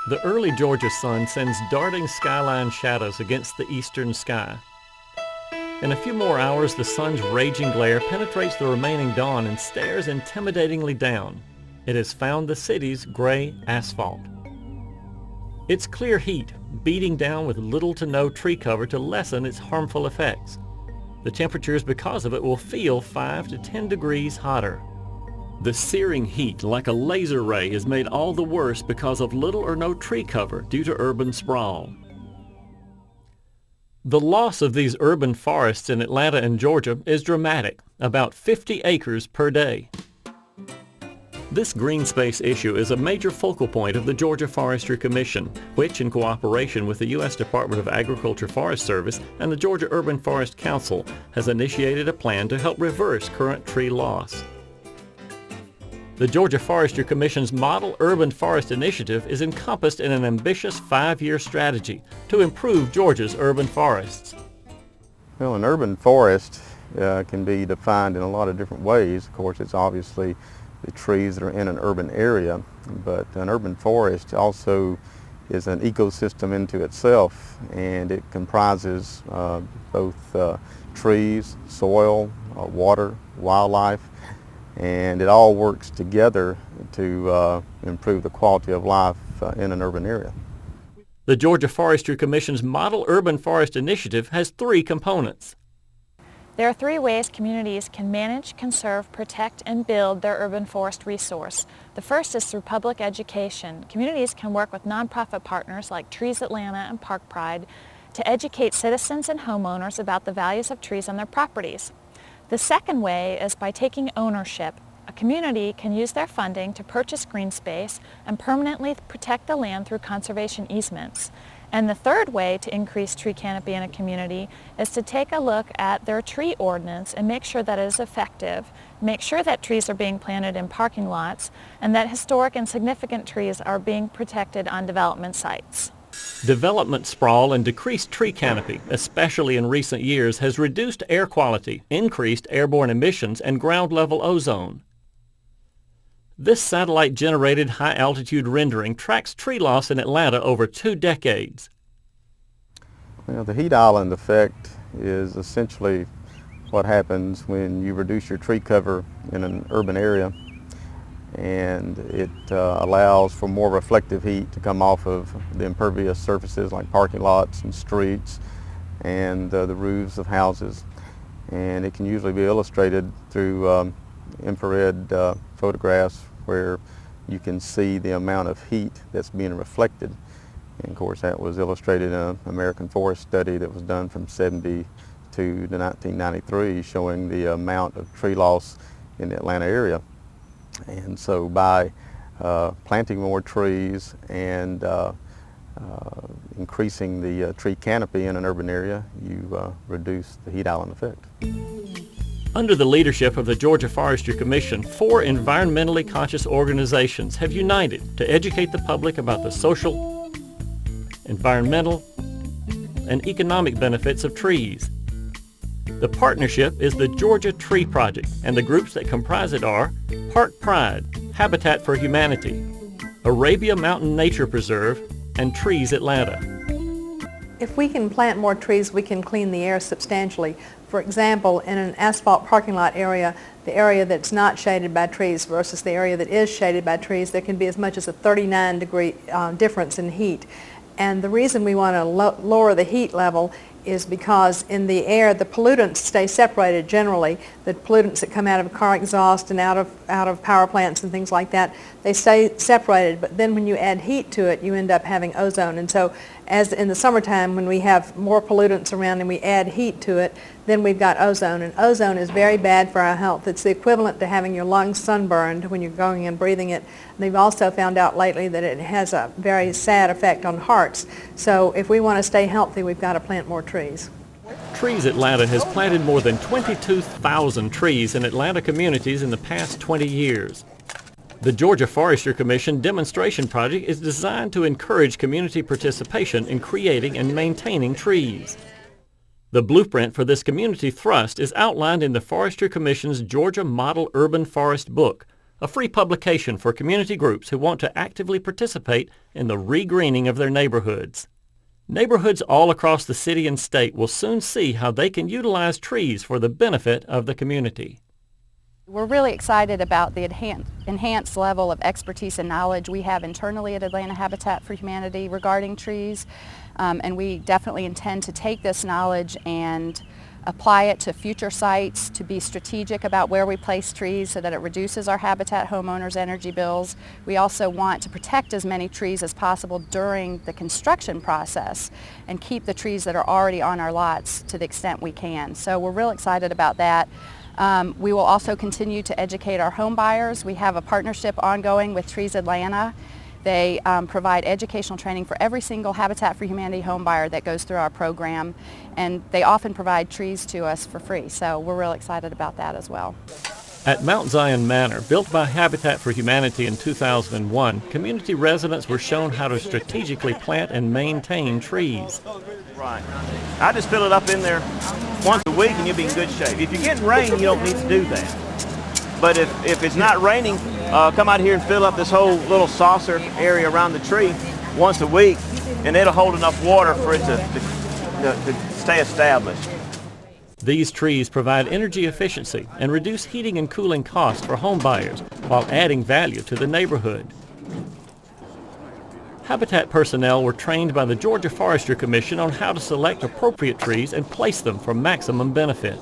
The early Georgia sun sends darting skyline shadows against the eastern sky. In a few more hours, the sun's raging glare penetrates the remaining dawn and stares intimidatingly down. It has found the city's gray asphalt. It's clear heat, beating down with little to no tree cover to lessen its harmful effects. The temperatures because of it will feel 5 to 10 degrees hotter. The searing heat, like a laser ray, is made all the worse because of little or no tree cover due to urban sprawl. The loss of these urban forests in Atlanta and Georgia is dramatic, about 50 acres per day. This green space issue is a major focal point of the Georgia Forestry Commission, which, in cooperation with the U.S. Department of Agriculture Forest Service and the Georgia Urban Forest Council, has initiated a plan to help reverse current tree loss. The Georgia Forestry Commission's Model Urban Forest Initiative is encompassed in an ambitious 5-year strategy to improve Georgia's urban forests. Well, an urban forest can be defined in a lot of different ways. Of course, it's obviously the trees that are in an urban area, but an urban forest also is an ecosystem into itself, and it comprises both trees, soil, water, wildlife, and it all works together to improve the quality of life in an urban area. The Georgia Forestry Commission's Model Urban Forest Initiative has 3 components. There are 3 ways communities can manage, conserve, protect, and build their urban forest resource. The first is through public education. Communities can work with nonprofit partners like Trees Atlanta and Park Pride to educate citizens and homeowners about the values of trees on their properties. The second way is by taking ownership. A community can use their funding to purchase green space and permanently protect the land through conservation easements. And the third way to increase tree canopy in a community is to take a look at their tree ordinance and make sure that it is effective, make sure that trees are being planted in parking lots, and that historic and significant trees are being protected on development sites. Development sprawl and decreased tree canopy, especially in recent years, has reduced air quality, increased airborne emissions, and ground-level ozone. This satellite-generated high-altitude rendering tracks tree loss in Atlanta over 2 decades. Well, the heat island effect is essentially what happens when you reduce your tree cover in an urban area, and it allows for more reflective heat to come off of the impervious surfaces like parking lots and streets and the roofs of houses. And it can usually be illustrated through infrared photographs where you can see the amount of heat that's being reflected. And of course that was illustrated in an American Forest study that was done from 1972 to 1993, showing the amount of tree loss in the Atlanta area. And so by planting more trees and increasing the tree canopy in an urban area, you reduce the heat island effect. Under the leadership of the Georgia Forestry Commission, 4 environmentally conscious organizations have united to educate the public about the social, environmental, and economic benefits of trees. The partnership is the Georgia Tree Project, and the groups that comprise it are Park Pride, Habitat for Humanity, Arabia Mountain Nature Preserve, and Trees Atlanta. If we can plant more trees, we can clean the air substantially. For example, in an asphalt parking lot area, the area that's not shaded by trees versus the area that is shaded by trees, there can be as much as a 39-degree difference in heat. And the reason we want to lower the heat level is because in the air the pollutants stay separated generally. The pollutants that come out of car exhaust and out of power plants and things like that, they stay separated, but then when you add heat to it you end up having ozone. And so as in the summertime when we have more pollutants around and we add heat to it, then we've got ozone, and ozone is very bad for our health. It's the equivalent to having your lungs sunburned when you're going and breathing it. And they've also found out lately that it has a very sad effect on hearts. So if we want to stay healthy, we've got to plant more trees. Trees Atlanta has planted more than 22,000 trees in Atlanta communities in the past 20 years. The Georgia Forestry Commission demonstration project is designed to encourage community participation in creating and maintaining trees. The blueprint for this community thrust is outlined in the Forestry Commission's Georgia Model Urban Forest book, a free publication for community groups who want to actively participate in the regreening of their neighborhoods. Neighborhoods all across the city and state will soon see how they can utilize trees for the benefit of the community. We're really excited about the enhanced level of expertise and knowledge we have internally at Atlanta Habitat for Humanity regarding trees, and we definitely intend to take this knowledge and apply it to future sites, to be strategic about where we place trees so that it reduces our habitat homeowners' energy bills. We also want to protect as many trees as possible during the construction process and keep the trees that are already on our lots to the extent we can. So we're real excited about that. We will also continue to educate our home buyers. We have a partnership ongoing with Trees Atlanta. They provide educational training for every single Habitat for Humanity home buyer that goes through our program, and they often provide trees to us for free, so we're real excited about that as well. At Mount Zion Manor, built by Habitat for Humanity in 2001, community residents were shown how to strategically plant and maintain trees. Right. I just fill it up in there once a week and you'll be in good shape. If you're getting rain, you don't need to do that. But if it's not raining, come out here and fill up this whole little saucer area around the tree once a week, and it'll hold enough water for it to stay established. These trees provide energy efficiency and reduce heating and cooling costs for home buyers while adding value to the neighborhood. Habitat personnel were trained by the Georgia Forestry Commission on how to select appropriate trees and place them for maximum benefit.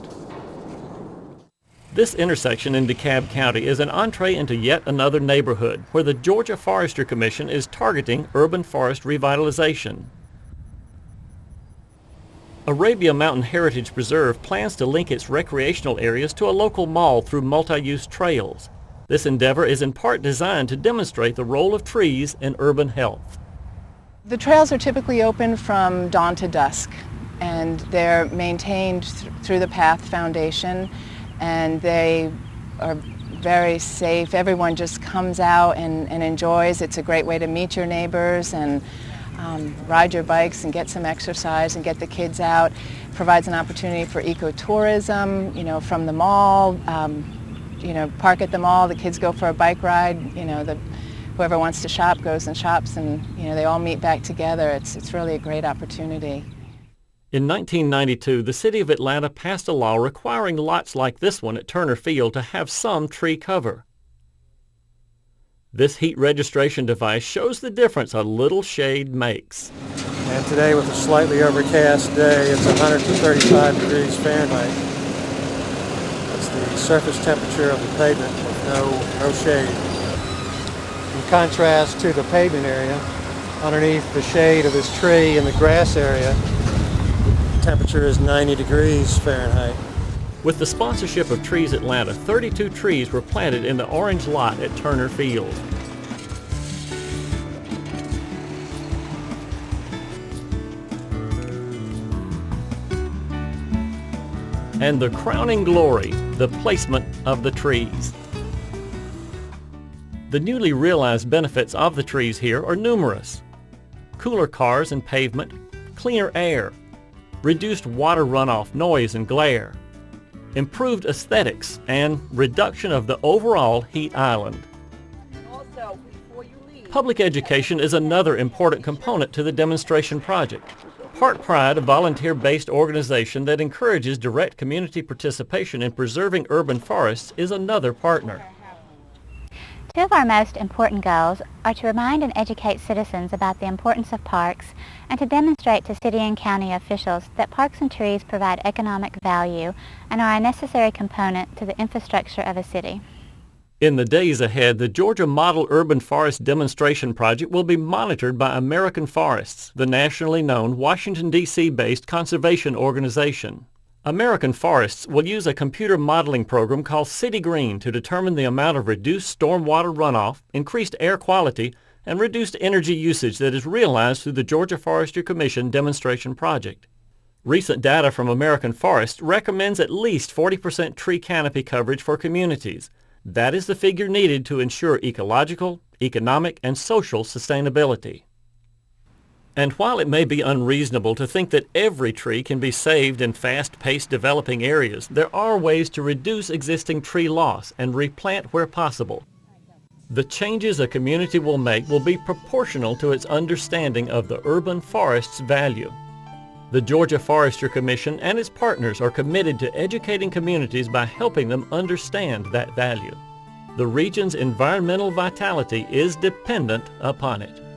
This intersection in DeKalb County is an entree into yet another neighborhood where the Georgia Forestry Commission is targeting urban forest revitalization. Arabia Mountain Heritage Preserve plans to link its recreational areas to a local mall through multi-use trails. This endeavor is in part designed to demonstrate the role of trees in urban health. The trails are typically open from dawn to dusk, and they're maintained through the Path Foundation, and they are very safe. Everyone just comes out and enjoys. It's a great way to meet your neighbors and ride your bikes and get some exercise and get the kids out. It provides an opportunity for ecotourism, from the mall. Park at the mall, the kids go for a bike ride, whoever wants to shop goes and shops, and they all meet back together. It's really a great opportunity. In 1992, the city of Atlanta passed a law requiring lots like this one at Turner Field to have some tree cover. This heat registration device shows the difference a little shade makes. And today, with a slightly overcast day, it's 135 degrees Fahrenheit. That's the surface temperature of the pavement with no shade. In contrast to the pavement area, underneath the shade of this tree in the grass area, the temperature is 90 degrees Fahrenheit. With the sponsorship of Trees Atlanta, 32 trees were planted in the orange lot at Turner Field. And the crowning glory, the placement of the trees. The newly realized benefits of the trees here are numerous. Cooler cars and pavement, cleaner air, reduced water runoff, noise and glare, improved aesthetics, and reduction of the overall heat island. Public education is another important component to the demonstration project. Park Pride, a volunteer-based organization that encourages direct community participation in preserving urban forests, is another partner. Two of our most important goals are to remind and educate citizens about the importance of parks and to demonstrate to city and county officials that parks and trees provide economic value and are a necessary component to the infrastructure of a city. In the days ahead, the Georgia Model Urban Forest Demonstration Project will be monitored by American Forests, the nationally known Washington, D.C.-based conservation organization. American Forests will use a computer modeling program called CityGreen to determine the amount of reduced stormwater runoff, increased air quality, and reduced energy usage that is realized through the Georgia Forestry Commission demonstration project. Recent data from American Forests recommends at least 40% tree canopy coverage for communities. That is the figure needed to ensure ecological, economic, and social sustainability. And while it may be unreasonable to think that every tree can be saved in fast-paced developing areas, there are ways to reduce existing tree loss and replant where possible. The changes a community will make will be proportional to its understanding of the urban forest's value. The Georgia Forestry Commission and its partners are committed to educating communities by helping them understand that value. The region's environmental vitality is dependent upon it.